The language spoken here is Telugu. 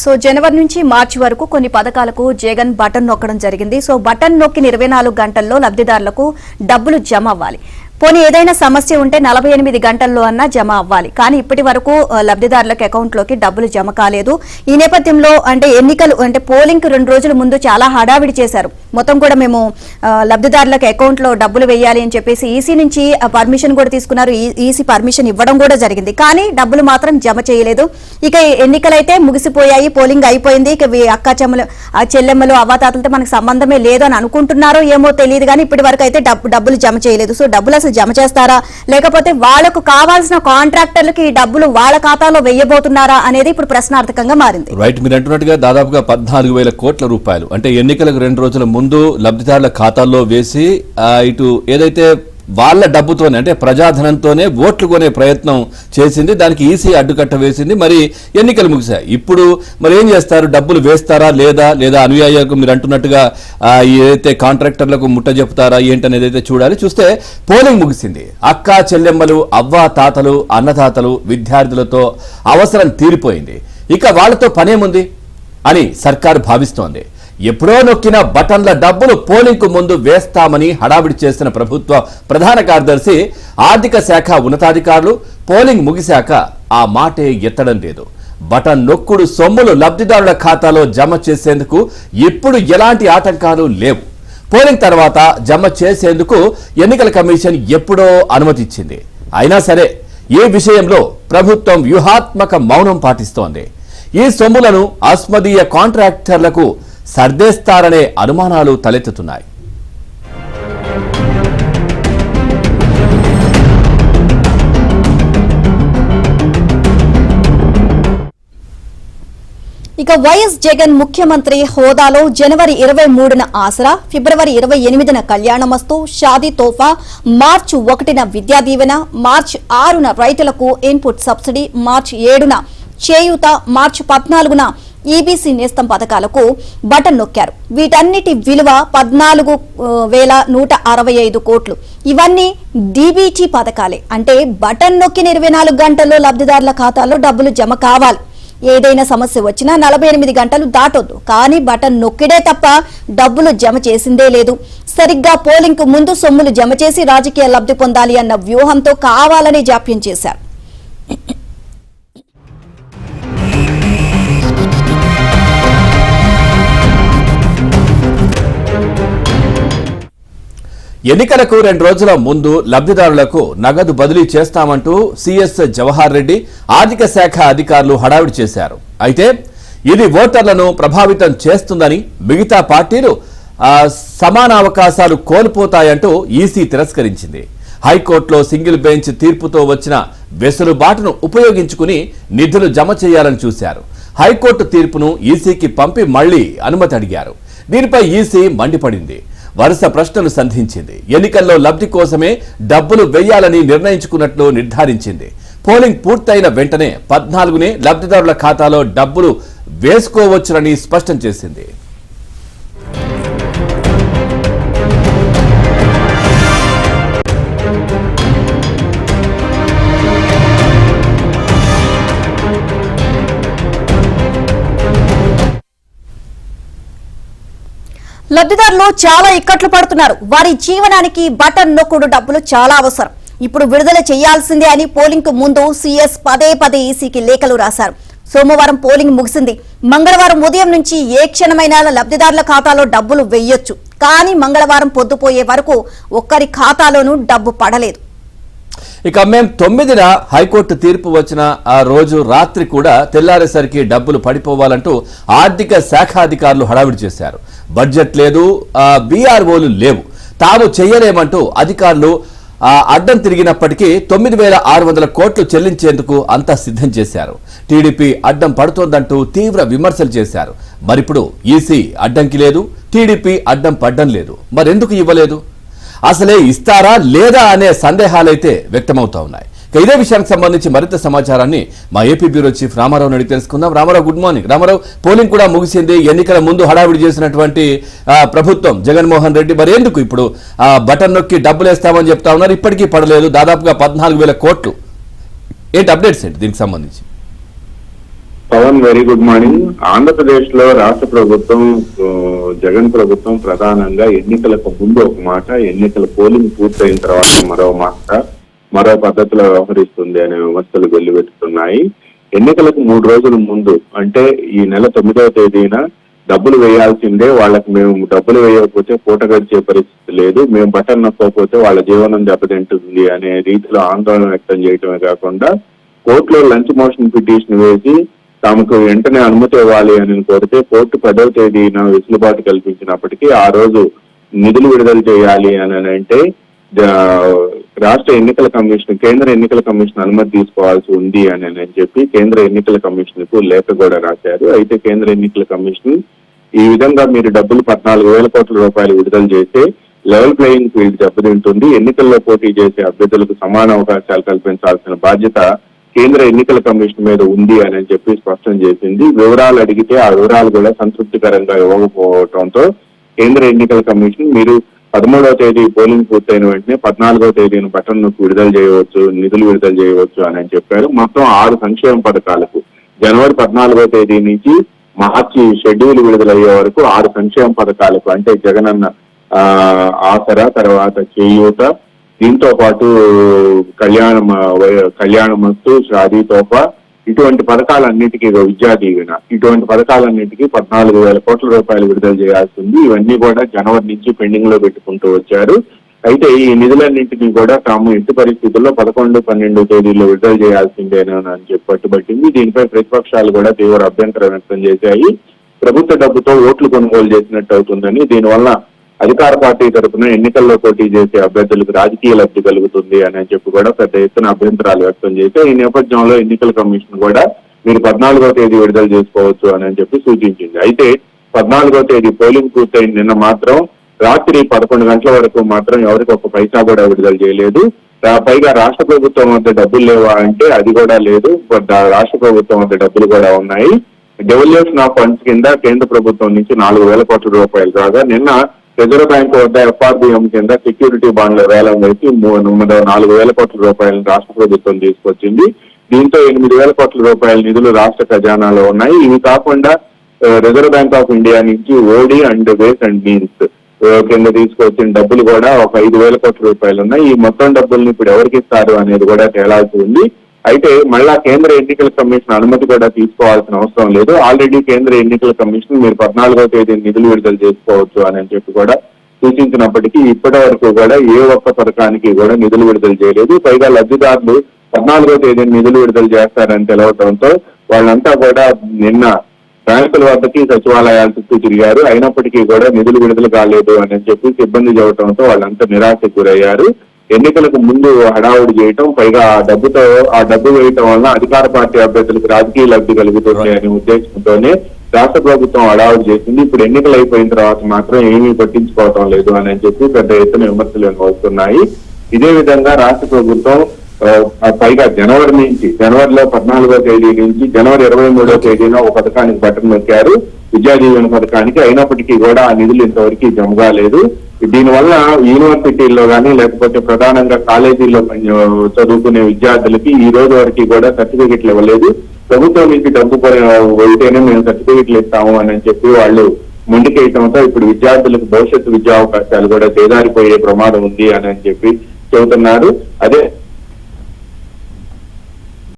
సో జనవరి నుంచి మార్చి వరకు కొన్ని పథకాలకు జగన్ బటన్ నొక్కడం జరిగింది. సో బటన్ నొక్కిన 24 గంటల్లో లబ్ధిదారులకు డబ్బులు జమ అవ్వాలి. పోనీ ఏదైనా సమస్య ఉంటే 48 గంటల్లో అన్నా జమ అవ్వాలి. కానీ ఇప్పటి వరకు లబ్ధిదారులకు అకౌంట్లోకి డబ్బులు జమ కాలేదు. ఈ నేపథ్యంలో ఎన్నికలు పోలింగ్ 2 రోజుల ముందు చాలా హడావిడి చేశారు. మొత్తం కూడా మేము లబ్ధిదారులకు అకౌంట్లో డబ్బులు వేయాలి అని చెప్పేసి ఈసీ నుంచి పర్మిషన్ కూడా తీసుకున్నారు. ఈసీ పర్మిషన్ ఇవ్వడం కూడా జరిగింది. కానీ డబ్బులు మాత్రం జమ చేయలేదు. ఇక ఎన్నికలైతే ముగిసిపోయాయి, పోలింగ్ అయిపోయింది. ఇక అక్క చెల్లెమ్మలు అవ్వాతాతలతో మనకు సంబంధమే లేదు అని అనుకుంటున్నారో ఏమో తెలియదు. కానీ ఇప్పటి వరకు అయితే డబ్బులు జమ చేయలేదు. సో డబ్బులు అసలు జమ చేస్తారా, లేకపోతే వాళ్లకు కావాల్సిన కాంట్రాక్టర్లకి ఈ డబ్బులు వాళ్ళ ఖాతాలో వేయబోతున్నారా అనేది ఇప్పుడు ప్రశ్నార్థకంగా మారింది. రైట్, మీరు అంటున్నట్టుగా దాదాపుగా 14,000 కోట్ల రూపాయలు అంటే ఎన్నికలకు 2 రోజుల ముందు లబ్ధిదారుల ఖాతాల్లో వేసి ఇటు ఏదైతే వాళ్ళ డబ్బుతోనే అంటే ప్రజాధనంతోనే ఓట్లు కొనే ప్రయత్నం చేసింది. దానికి ఈసీ అడ్డుకట్ట వేసింది. మరి ఎన్నికలు ముగిశాయి. ఇప్పుడు మరి ఏం చేస్తారు? డబ్బులు వేస్తారా లేదా అనుయాయులకు మీరు అంటున్నట్టుగా ఏదైతే కాంట్రాక్టర్లకు ముట్ట చెప్తారా ఏంటనేది అయితే చూడాలి. చూస్తే పోలింగ్ ముగిసింది. అక్క చెల్లెమ్మలు, అవ్వ తాతలు, అన్నదాతలు, విద్యార్థులతో అవసరం తీరిపోయింది. ఇక వాళ్ళతో పనేముంది అని సర్కారు భావిస్తోంది. ఎప్పుడో నొక్కిన బటన్ల డబ్బులు పోలింగ్ కు ముందు వేస్తామని హడావిడి చేసిన ప్రభుత్వ ప్రధాన కార్యదర్శి, ఆర్థిక శాఖ ఉన్నతాధికారులు పోలింగ్ ముగిశాక ఆ మాటే ఎత్తడం లేదు. బటన్ నొక్కుడు సొమ్ములు లబ్ధిదారుల ఖాతాలో జమ చేసేందుకు ఇప్పుడు ఎలాంటి ఆటంకాలు లేవు. పోలింగ్ తర్వాత జమ చేసేందుకు ఎన్నికల కమిషన్ ఎప్పుడో అనుమతిచ్చింది. అయినా సరే ఈ విషయంలో ప్రభుత్వం వ్యూహాత్మక మౌనం పాటిస్తోంది. ఈ సొమ్ములను అస్మదీయ కాంట్రాక్టర్లకు సర్దేస్తారనే అనుమానాలు తలెత్తుతున్నాయి. ఇక వైఎస్ జగన్ ముఖ్యమంత్రి హోదాలో జనవరి 23న ఆసరా, ఫిబ్రవరి 28న కళ్యాణమస్తు, షాదీ తోఫా, మార్చి 1న విద్యా దీవెన, మార్చి 6న రైతులకు ఇన్పుట్ సబ్సిడీ, మార్చి 7న చేయూత, మార్చి 14న ఈబీసీ నేస్తం పథకాలకు బటన్ నొక్కారు. వీటన్నిటి విలువ 14,165 కోట్లు. ఇవన్నీ డీబీటీ పథకాలే. అంటే బటన్ నొక్కిన 24 గంటల్లో లబ్ధిదారుల ఖాతాలో డబ్బులు జమ కావాలి. ఏదైనా సమస్య వచ్చినా 48 గంటలు దాటొద్దు. కానీ బటన్ నొక్కిడే తప్ప డబ్బులు జమ చేసిందే లేదు. సరిగ్గా పోలింగ్ కు ముందు సొమ్ములు జమ చేసి రాజకీయ లబ్ధి పొందాలి అన్న వ్యూహంతో కావాలని జాప్యం చేశారు. ఎన్నికలకు 2 రోజుల ముందు లబ్ధిదారులకు నగదు బదిలీ చేస్తామంటూ సిఎస్ జవహర్ రెడ్డి, ఆర్థిక శాఖ అధికారులు హడావిడి చేశారు. అయితే ఇది ఓటర్లను ప్రభావితం చేస్తుందని, మిగతా పార్టీలు సమాన అవకాశాలు కోల్పోతాయంటూ ఈసీ తిరస్కరించింది. హైకోర్టులో సింగిల్ బెంచ్ తీర్పుతో వచ్చిన వెసులుబాటును ఉపయోగించుకుని నిధులు జమ చేయాలని చూశారు. హైకోర్టు తీర్పును ఈసీకి పంపి మళ్లీ అనుమతి అడిగారు. దీనిపై ఈసీ మండిపడింది. వరుస ప్రశ్నలు సంధించింది. ఎన్నికల్లో లబ్ధి కోసమే డబ్బులు వెయ్యాలని నిర్ణయించుకున్నట్లు నిర్ధారించింది. పోలింగ్ పూర్తయిన వెంటనే 14నే లబ్ధిదారుల ఖాతాలో డబ్బులు వేసుకోవచ్చునని స్పష్టం చేసింది. లబ్ధిదారులు చాలా ఇక్కట్లు పడుతున్నారు. వారి జీవనానికి బటన్ నొక్కుడు డబ్బులు చాలా అవసరం. ఇప్పుడు విడుదల చేయాల్సిందే అని పోలింగ్ కు ముందు సీఎస్ పదే ఈసీకి లేఖలు రాశారు. సోమవారం పోలింగ్ ముగిసింది. మంగళవారం ఉదయం నుంచి ఏ క్షణమైనా లబ్ధిదారుల ఖాతాలో డబ్బులు వెయ్యొచ్చు. కానీ మంగళవారం పొద్దుపోయే వరకు ఒక్కరి ఖాతాలోనూ డబ్బు పడలేదు. ఇక మేము 9న హైకోర్టు తీర్పు వచ్చిన ఆ రోజు రాత్రి కూడా తెల్లారేసరికి డబ్బులు పడిపోవాలంటూ ఆర్థిక శాఖ అధికారులు హడావిడి చేశారు. బడ్జెట్ లేదు, బీఆర్ఓలు లేవు, తాము చేయలేమంటూ అధికారులు అడ్డం తిరిగినప్పటికీ 9,600 కోట్లు చెల్లించేందుకు అంతా సిద్ధం చేశారు. టీడీపీ అడ్డం పడుతోందంటూ తీవ్ర విమర్శలు చేశారు. మరిప్పుడు ఈసీ అడ్డంకి లేదు, టీడీపీ అడ్డం పడ్డం లేదు. మరెందుకు ఇవ్వలేదు? అసలే ఇస్తారా లేదా అనే సందేహాలైతే వ్యక్తమవుతా ఉన్నాయి. ఇదే విషయానికి సంబంధించి మరింత సమాచారాన్ని మా ఏపీ బ్యూరో చీఫ్ రామారావు అడిగి తెలుసుకుందాం. Ramarao, good morning. Ramarao, polling కూడా ముగిసింది. ఎన్నికల ముందు హడావిడి చేసినటువంటి ప్రభుత్వం జగన్మోహన్ రెడ్డి మరి ఎందుకు ఇప్పుడు బటన్ నొక్కి డబ్బులు వేస్తామని చెప్తా ఉన్నారు? ఇప్పటికీ పడలేదు. దాదాపుగా 14,000 కోట్లు. ఏంటి అప్డేట్స్ ఏంటి దీనికి సంబంధించి? Pavan, very good morning. Andhra Pradesh లో రాష్ట్ర ప్రభుత్వం, జగన్ ప్రభుత్వం ప్రధానంగా ఎన్నికలకు ముందు ఒక మాట, ఎన్నికల పోలింగ్ పూర్తయిన తర్వాత మరో మాట, మరో పద్ధతిలో వ్యవహరిస్తుంది అనే విమర్శలు వెల్లువెత్తుతున్నాయి. ఎన్నికలకు 3 రోజుల ముందు, అంటే ఈ నెల 9వ తేదీన డబ్బులు వేయాల్సిందే, వాళ్ళకి మేము డబ్బులు వేయకపోతే పూట గడిచే పరిస్థితి లేదు, మేము బటన్ నొక్కకపోతే వాళ్ళ జీవనం దెబ్బతింటుంది అనే రీతిలో ఆందోళన వ్యక్తం చేయటమే కాకుండా కోర్టులో లంచ్ మోషన్ పిటిషన్ వేసి తమకు వెంటనే అనుమతి ఇవ్వాలి అని కోరితే కోర్టు 10వ తేదీన వెసులుబాటు కల్పించినప్పటికీ ఆ రోజు నిధులు విడుదల చేయాలి అని అంటే రాష్ట్ర ఎన్నికల కమిషన్, కేంద్ర ఎన్నికల కమిషన్ అనుమతి తీసుకోవాల్సి ఉంది అని చెప్పి కేంద్ర ఎన్నికల కమిషన్ కు లేఖ కూడా రాశారు. అయితే కేంద్ర ఎన్నికల కమిషన్ ఈ విధంగా మీరు డబ్బులు 14,000 కోట్ల రూపాయలు విడుదల చేస్తే లెవెల్ ప్లేయింగ్ ఫీల్డ్ దెబ్బతింటుంది, ఎన్నికల్లో పోటీ చేసే అభ్యర్థులకు సమాన అవకాశాలు కల్పించాల్సిన బాధ్యత కేంద్ర ఎన్నికల కమిషన్ మీద ఉంది అని చెప్పి స్పష్టం చేసింది. వివరాలు అడిగితే ఆ వివరాలు కూడా సంతృప్తికరంగా ఇవ్వకపోవడంతో కేంద్ర ఎన్నికల కమిషన్ మీరు 13వ తేదీ పోలింగ్ పూర్తయిన వెంటనే 14వ తేదీన బటన్ నొక్కి విడుదల చేయవచ్చు, నిధులు విడుదల చేయవచ్చు అని చెప్పారు. మొత్తం 6 సంక్షేమ పథకాలకు జనవరి 14వ తేదీ నుంచి మార్చి షెడ్యూల్ విడుదలయ్యే వరకు 6 సంక్షేమ పథకాలకు, అంటే జగనన్న ఆసరా, తర్వాత చేయూత, దీంతో పాటు కళ్యాణమస్తు, షాదీ తోఫా, ఇటువంటి పథకాలన్నిటికీ, విద్యా దీవెన, ఇటువంటి పథకాలన్నిటికీ 14,000 కోట్ల రూపాయలు విడుదల చేయాల్సింది. ఇవన్నీ కూడా జనవరి నుంచి పెండింగ్ లో పెట్టుకుంటూ వచ్చారు. అయితే ఈ నిధులన్నింటినీ కూడా తాము ఎట్టి పరిస్థితుల్లో 11, 12 తేదీల్లో విడుదల చేయాల్సిందేనని చెప్పి పట్టుబట్టింది. దీనిపై ప్రతిపక్షాలు కూడా తీవ్ర అభ్యంతరం వ్యక్తం చేశాయి. ప్రభుత్వ డబ్బుతో ఓట్లు కొనుగోలు చేసినట్టు అవుతుందని, దీనివల్ల అధికార పార్టీ తరఫున ఎన్నికల్లో పోటీ చేసే అభ్యర్థులకు రాజకీయ లబ్ధి కలుగుతుంది అని చెప్పి కూడా పెద్ద ఎత్తున అభ్యంతరాలు వ్యక్తం చేస్తే ఈ నేపథ్యంలో ఎన్నికల కమిషన్ కూడా మీరు 14వ తేదీ విడుదల చేసుకోవచ్చు అని చెప్పి సూచించింది. అయితే 14వ తేదీ పోలింగ్ పూర్తయిన నిన్న మాత్రం రాత్రి 11 గంటల వరకు మాత్రం ఎవరికి ఒక పైసా కూడా విడుదల చేయలేదు. పైగా రాష్ట్ర ప్రభుత్వం వద్ద డబ్బులు లేవా అంటే అది కూడా లేదు, రాష్ట్ర ప్రభుత్వం వద్ద డబ్బులు కూడా ఉన్నాయి. డెవల్యూషన్ ఆఫ్ ఫండ్స్ కింద కేంద్ర ప్రభుత్వం నుంచి 4,000 కోట్ల రూపాయలు రాగా నిన్న రిజర్వ్ బ్యాంక్ వద్ద FRBM కింద సెక్యూరిటీ బాండ్ల వేలం వేసి 4,000 కోట్ల రూపాయలను రాష్ట్ర ప్రభుత్వం తీసుకొచ్చింది. దీంతో 8,000 కోట్ల రూపాయల నిధులు రాష్ట్ర ఖజానాలో ఉన్నాయి. ఇవి కాకుండా రిజర్వ్ బ్యాంక్ ఆఫ్ ఇండియా నుంచి ఓడి అండ్ వేస్ అండ్ మీన్స్ కింద తీసుకొచ్చిన డబ్బులు కూడా ఒక 5,000 కోట్ల రూపాయలు ఉన్నాయి. ఈ మొత్తం డబ్బుల్ని ఇప్పుడు ఎవరికి ఇస్తారు అనేది కూడా తేలాల్సి ఉంది. అయితే మళ్ళా కేంద్ర ఎన్నికల కమిషన్ అనుమతి కూడా తీసుకోవాల్సిన అవసరం లేదు. ఆల్రెడీ కేంద్ర ఎన్నికల కమిషన్ మీరు 14వ తేదీ నిధులు విడుదల చేసుకోవచ్చు అని చెప్పి కూడా సూచించినప్పటికీ ఇప్పటి వరకు కూడా ఏ ఒక్క పథకానికి కూడా నిధులు విడుదల చేయలేదు. పైగా లబ్ధిదారులు 14వ తేదీ నిధులు విడుదల చేస్తారని తెలవడంతో వాళ్ళంతా కూడా నిన్న బ్యాంకుల వద్దకి, సచివాలయాల చుట్టూ తిరిగారు. అయినప్పటికీ కూడా నిధులు విడుదల కాలేదు అని చెప్పి సిబ్బంది చెప్పడంతో వాళ్ళంతా నిరాశకు గురయ్యారు. ఎన్నికలకు ముందు హడావుడి చేయటం, పైగా ఆ డబ్బు వేయటం వల్ల అధికార పార్టీ అభ్యర్థులకు రాజకీయ లబ్ధి కలుగుతుంది అనే ఉద్దేశంతోనే రాష్ట్ర ప్రభుత్వం హడావుడి చేసింది. ఇప్పుడు ఎన్నికలు అయిపోయిన తర్వాత మాత్రం ఏమీ పట్టించుకోవటం లేదు అని చెప్పి పెద్ద ఎత్తున విమర్శలు వస్తున్నాయి. ఇదే విధంగా రాష్ట్ర ప్రభుత్వం పైగా జనవరిలో 14వ తేదీ నుంచి జనవరి 23వ తేదీన ఒక పథకానికి బటన్ నొక్కారు, విద్యా దీవెన పథకానికి. అయినప్పటికీ కూడా ఆ నిధులు ఇంతవరకు జమ కాలేదు. దీనివల్ల యూనివర్సిటీల్లో కానీ లేకపోతే ప్రధానంగా కాలేజీల్లో చదువుకునే విద్యార్థులకి ఈ రోజు వరకు కూడా సర్టిఫికెట్లు ఇవ్వలేదు. ప్రభుత్వం నుంచి డబ్బు అయితేనే మేము సర్టిఫికెట్లు ఇస్తాము అని చెప్పి వాళ్ళు మొండికేయటంతో ఇప్పుడు విద్యార్థులకు భవిష్యత్తు విద్యా అవకాశాలు కూడా చేదారిపోయే ప్రమాదం ఉంది అని చెప్పి చెబుతున్నారు. అదే